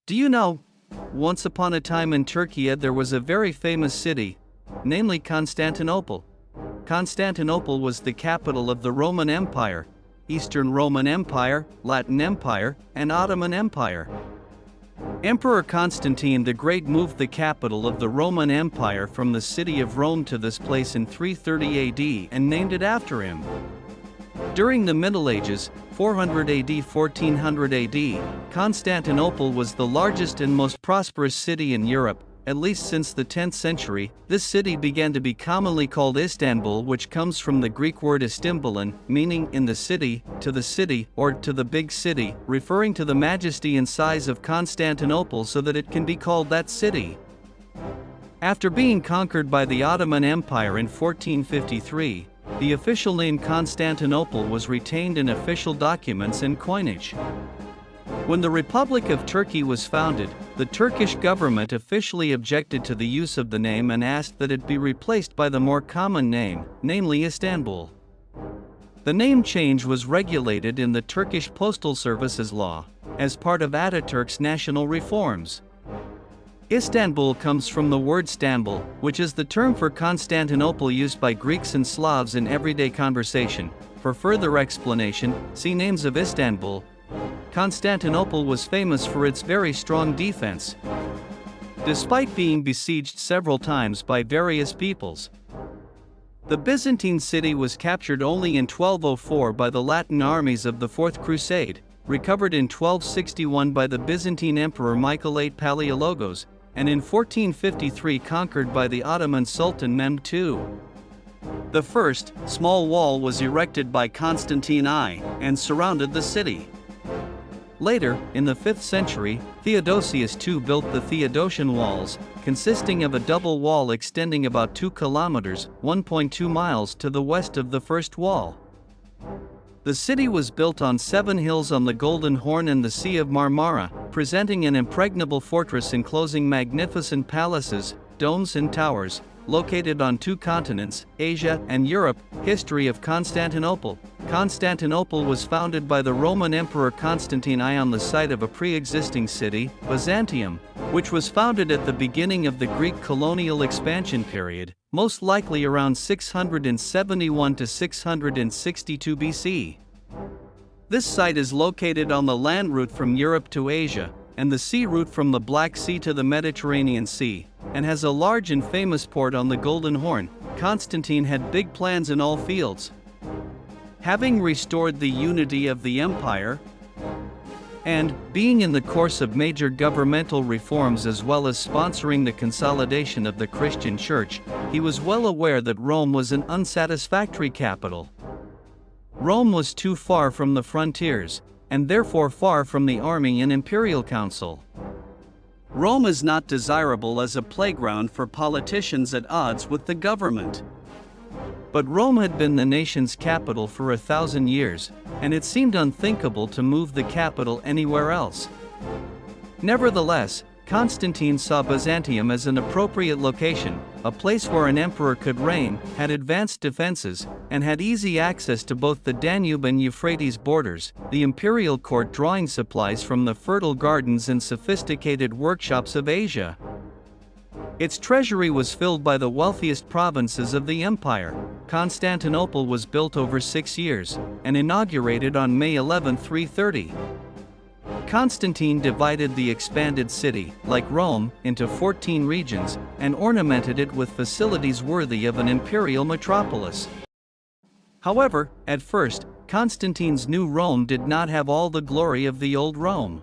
Do you know? Once upon a time in Turkey there was a very famous city, namely Constantinople. Constantinople was the capital of the Roman Empire, Eastern Roman Empire, Latin Empire, and Ottoman Empire. Emperor Constantine the Great moved the capital of the Roman Empire from the city of Rome to this place in 330 AD and named it after him. During the Middle Ages, 400 AD 1400 AD, Constantinople was the largest and most prosperous city in Europe, at least since the 10th century. This city began to be commonly called Istanbul, which comes from the Greek word istimbalon, meaning in the city, or to the big city, referring to the majesty and size of Constantinople so that it can be called that city. After being conquered by the Ottoman Empire in 1453, the official name Constantinople was retained in official documents and coinage. When the Republic of Turkey was founded, the Turkish government officially objected to the use of the name and asked that it be replaced by the more common name, namely Istanbul. The name change was regulated in the Turkish Postal Services Law, as part of Ataturk's national reforms. Istanbul comes from the word Stambul, which is the term for Constantinople used by Greeks and Slavs in everyday conversation. For further explanation, see names of Istanbul. Constantinople was famous for its very strong defense, despite being besieged several times by various peoples. The Byzantine city was captured only in 1204 by the Latin armies of the Fourth Crusade, recovered in 1261 by the Byzantine Emperor Michael VIII Palaiologos, and in 1453 conquered by the Ottoman Sultan Mehmed II. The first, small wall was erected by Constantine I, and surrounded the city. Later, in the 5th century, Theodosius II built the Theodosian walls, consisting of a double wall extending about 2 kilometers, 1.2 miles to the west of the first wall. The city was built on 7 hills on the Golden Horn and the Sea of Marmara, presenting an impregnable fortress enclosing magnificent palaces, domes and towers, located on 2 continents, Asia and Europe. History of Constantinople. Constantinople was founded by the Roman Emperor Constantine I on the site of a pre-existing city, Byzantium, which was founded at the beginning of the Greek colonial expansion period, most likely around 671 to 662 BC. This site is located on the land route from Europe to Asia, and the sea route from the Black Sea to the Mediterranean Sea, and has a large and famous port on the Golden Horn. Constantine had big plans in all fields. Having restored the unity of the empire, and being in the course of major governmental reforms as well as sponsoring the consolidation of the Christian Church, he was well aware that Rome was an unsatisfactory capital. Rome was too far from the frontiers, and therefore far from the army and imperial council. Rome is not desirable as a playground for politicians at odds with the government. But Rome had been the nation's capital for 1,000 years, and it seemed unthinkable to move the capital anywhere else. Nevertheless, Constantine saw Byzantium as an appropriate location, a place where an emperor could reign, had advanced defenses, and had easy access to both the Danube and Euphrates borders, the imperial court drawing supplies from the fertile gardens and sophisticated workshops of Asia. Its treasury was filled by the wealthiest provinces of the empire. Constantinople was built over 6 years, and inaugurated on May 11, 330. Constantine divided the expanded city, like Rome, into 14 regions, and ornamented it with facilities worthy of an imperial metropolis. However, at first, Constantine's new Rome did not have all the glory of the old Rome.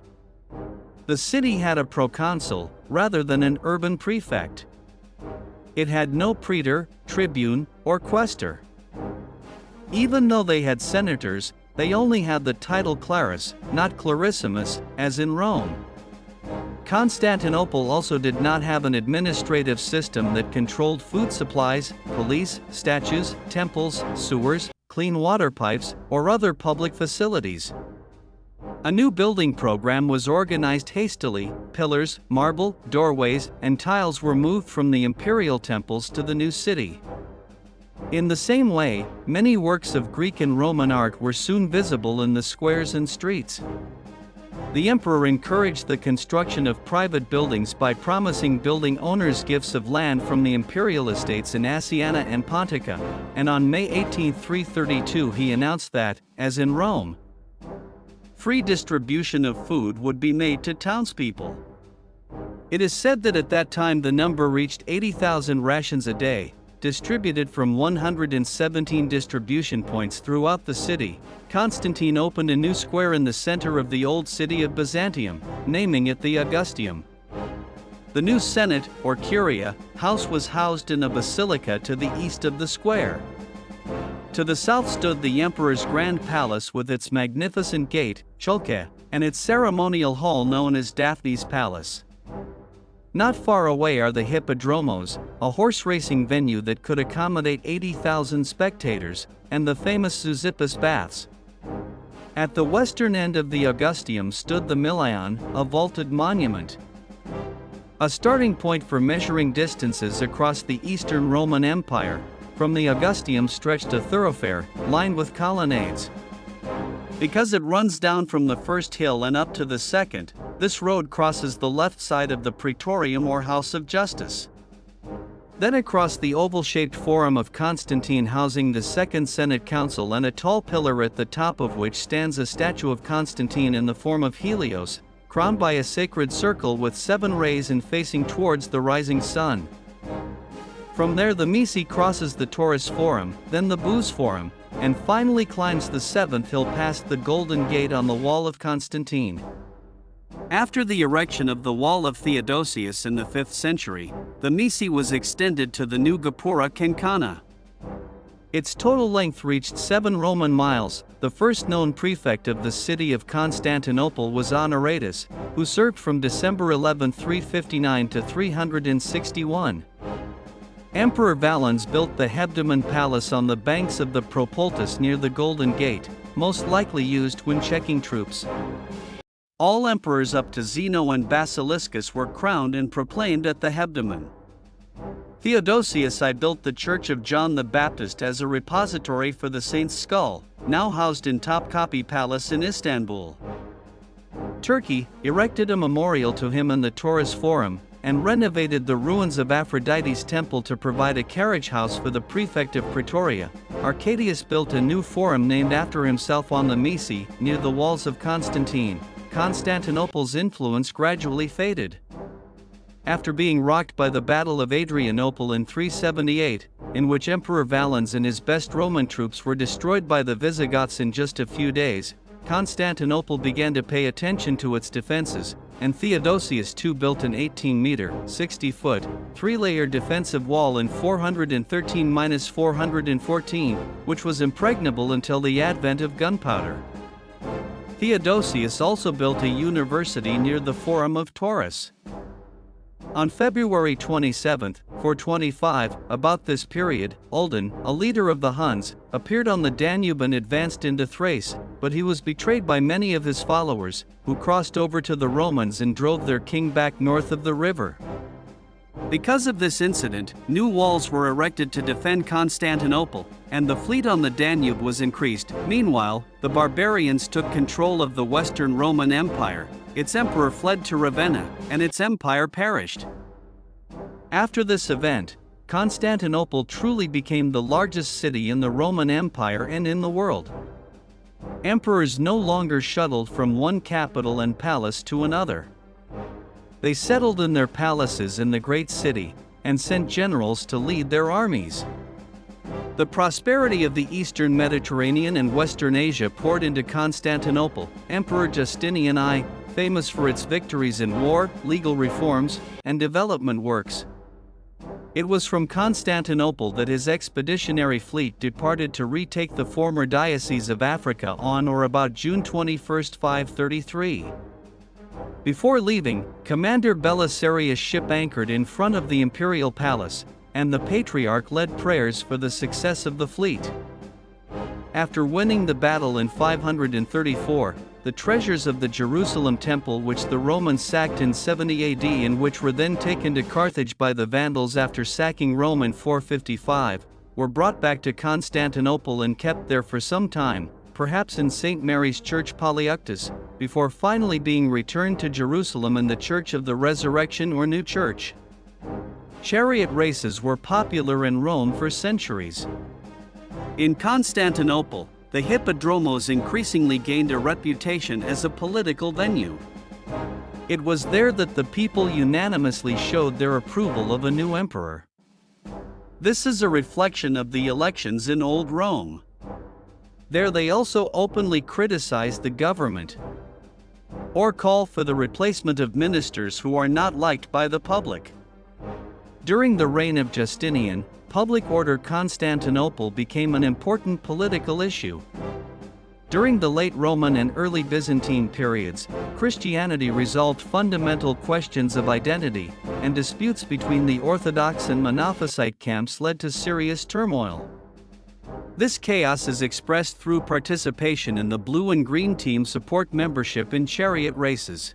The city had a proconsul, rather than an urban prefect. It had no praetor, tribune, or quaestor. Even though they had senators, they only had the title clarus, not clarissimus, as in Rome. Constantinople also did not have an administrative system that controlled food supplies, police, statues, temples, sewers, clean water pipes, or other public facilities. A new building program was organized hastily. Pillars, marble, doorways, and tiles were moved from the imperial temples to the new city. In the same way, many works of Greek and Roman art were soon visible in the squares and streets. The emperor encouraged the construction of private buildings by promising building owners gifts of land from the imperial estates in Asciana and Pontica, and on May 18, 332 he announced that, as in Rome, free distribution of food would be made to townspeople. It is said that at that time the number reached 80,000 rations a day, distributed from 117 distribution points throughout the city. Constantine opened a new square in the center of the old city of Byzantium, naming it the Augusteum. The new Senate, or Curia, house was housed in a basilica to the east of the square. To the south stood the emperor's grand palace with its magnificent gate, Chulke, and its ceremonial hall known as Daphne's Palace. Not far away are the Hippodromos, a horse racing venue that could accommodate 80,000 spectators, and the famous Zeuxippus Baths. At the western end of the Augusteum stood the Milion, a vaulted monument, a starting point for measuring distances across the Eastern Roman Empire. From the Augusteum stretched a thoroughfare, lined with colonnades. Because it runs down from the first hill and up to the second, this road crosses the left side of the Praetorium or House of Justice. Then across the oval-shaped Forum of Constantine housing the Second Senate Council and a tall pillar at the top of which stands a statue of Constantine in the form of Helios, crowned by a sacred circle with 7 rays and facing towards the rising sun. From there the Misi crosses the Taurus Forum, then the Booze Forum, and finally climbs the 7th hill past the Golden Gate on the Wall of Constantine. After the erection of the Wall of Theodosius in the 5th century, the Misi was extended to the new Gapura Cancana. Its total length reached 7 Roman miles. The first known prefect of the city of Constantinople was Honoratus, who served from December 11, 359 to 361. Emperor Valens built the Hebdomon Palace on the banks of the Propolitis near the Golden Gate, most likely used when checking troops. All emperors up to Zeno and Basiliscus were crowned and proclaimed at the Hebdomon. Theodosius I built the Church of John the Baptist as a repository for the saint's skull, now housed in Topkapi Palace in Istanbul. Turkey erected a memorial to him in the Taurus Forum, and renovated the ruins of Aphrodite's temple to provide a carriage house for the prefect of Pretoria. Arcadius built a new forum named after himself on the Misi, near the walls of Constantine. Constantinople's influence gradually faded. After being rocked by the Battle of Adrianople in 378, in which Emperor Valens and his best Roman troops were destroyed by the Visigoths in just a few days, Constantinople began to pay attention to its defenses, and Theodosius II built an 18-meter, 60-foot, 3-layer defensive wall in 413–414, which was impregnable until the advent of gunpowder. Theodosius also built a university near the Forum of Taurus. On February 27, 425, about this period, Uldan, a leader of the Huns, appeared on the Danube and advanced into Thrace, but he was betrayed by many of his followers, who crossed over to the Romans and drove their king back north of the river. Because of this incident, new walls were erected to defend Constantinople, and the fleet on the Danube was increased. Meanwhile, the barbarians took control of the Western Roman Empire. Its emperor fled to Ravenna, and its empire perished. After this event, Constantinople truly became the largest city in the Roman Empire and in the world. Emperors no longer shuttled from one capital and palace to another. They settled in their palaces in the great city, and sent generals to lead their armies. The prosperity of the Eastern Mediterranean and Western Asia poured into Constantinople. Emperor Justinian I, famous for its victories in war, legal reforms, and development works. It was from Constantinople that his expeditionary fleet departed to retake the former diocese of Africa on or about June 21, 533. Before leaving, Commander Belisarius' ship anchored in front of the imperial palace, and the Patriarch led prayers for the success of the fleet. After winning the battle in 534, the treasures of the Jerusalem temple which the Romans sacked in 70 AD and which were then taken to Carthage by the Vandals after sacking Rome in 455, were brought back to Constantinople and kept there for some time. perhaps in St. Mary's Church Polyeuctus, before finally being returned to Jerusalem in the Church of the Resurrection or New Church. Chariot races were popular in Rome for centuries. In Constantinople, the hippodromos increasingly gained a reputation as a political venue. It was there that the people unanimously showed their approval of a new emperor. This is a reflection of the elections in Old Rome. There they also openly criticized the government or call for the replacement of ministers who are not liked by the public. During the reign of Justinian, public order Constantinople became an important political issue. During the late Roman and early Byzantine periods, Christianity resolved fundamental questions of identity, and disputes between the Orthodox and Monophysite camps led to serious turmoil. This chaos is expressed through participation in the blue and green team support membership in chariot races.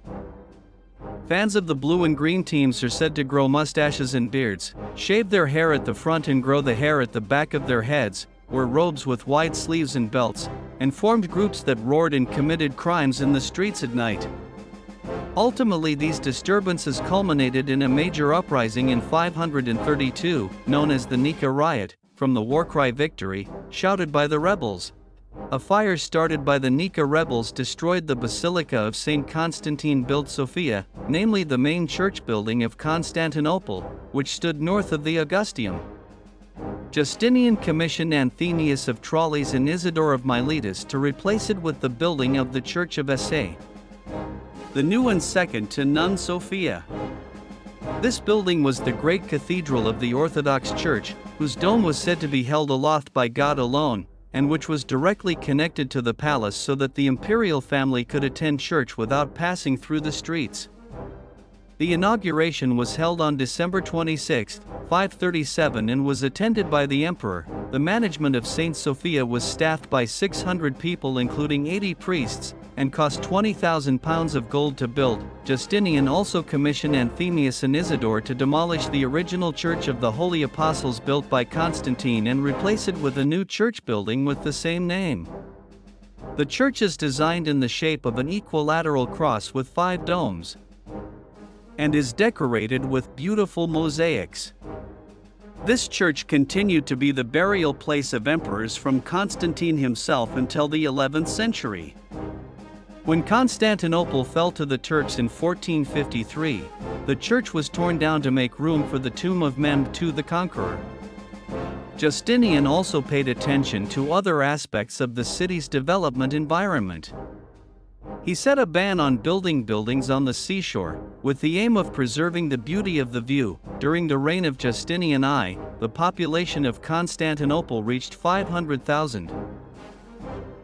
Fans of the blue and green teams are said to grow mustaches and beards, shave their hair at the front and grow the hair at the back of their heads, wore robes with wide sleeves and belts, and formed groups that roared and committed crimes in the streets at night. Ultimately, these disturbances culminated in a major uprising in 532, known as the Nika riot, from the war cry "Victory," shouted by the rebels. A fire started by the Nika rebels destroyed the Basilica of St. Constantine built Sophia, namely the main church building of Constantinople, which stood north of the Augusteum. Justinian commissioned Anthemius of Tralles and Isidore of Miletus to replace it with the building of the Church of Esse, the new and second to none Sophia. This building was the great cathedral of the Orthodox Church, whose dome was said to be held aloft by God alone, and which was directly connected to the palace so that the imperial family could attend church without passing through the streets. The inauguration was held on December 26, 537 and was attended by the emperor. The management of St. Sophia was staffed by 600 people including 80 priests, and cost £20,000 of gold to build. Justinian also commissioned Anthemius and Isidore to demolish the original Church of the Holy Apostles built by Constantine and replace it with a new church building with the same name. The church is designed in the shape of an equilateral cross with 5 domes, and is decorated with beautiful mosaics. This church continued to be the burial place of emperors from Constantine himself until the 11th century. When Constantinople fell to the Turks in 1453, the church was torn down to make room for the tomb of Mehmed II the Conqueror. Justinian also paid attention to other aspects of the city's development environment. He set a ban on building buildings on the seashore, with the aim of preserving the beauty of the view. During the reign of Justinian I, the population of Constantinople reached 500,000.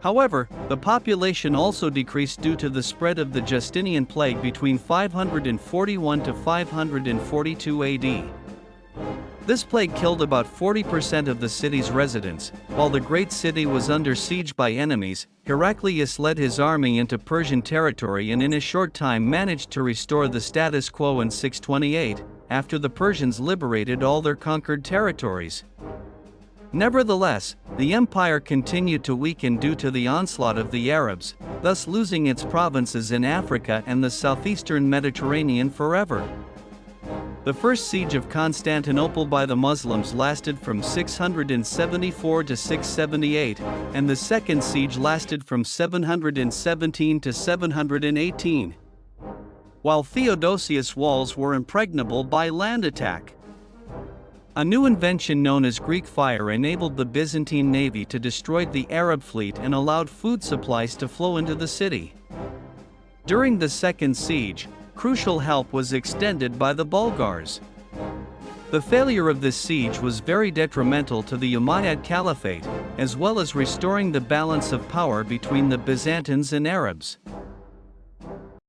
However, the population also decreased due to the spread of the Justinian plague between 541 to 542 AD. This plague killed about 40% of the city's residents. While the great city was under siege by enemies, Heraclius led his army into Persian territory and in a short time managed to restore the status quo in 628, after the Persians liberated all their conquered territories. Nevertheless, the empire continued to weaken due to the onslaught of the Arabs, thus losing its provinces in Africa and the southeastern Mediterranean forever. The first siege of Constantinople by the Muslims lasted from 674 to 678, and the second siege lasted from 717 to 718. While Theodosius' walls were impregnable by land attack. A new invention known as Greek fire enabled the Byzantine navy to destroy the Arab fleet and allowed food supplies to flow into the city. During the second siege, crucial help was extended by the Bulgars. The failure of this siege was very detrimental to the Umayyad Caliphate, as well as restoring the balance of power between the Byzantines and Arabs.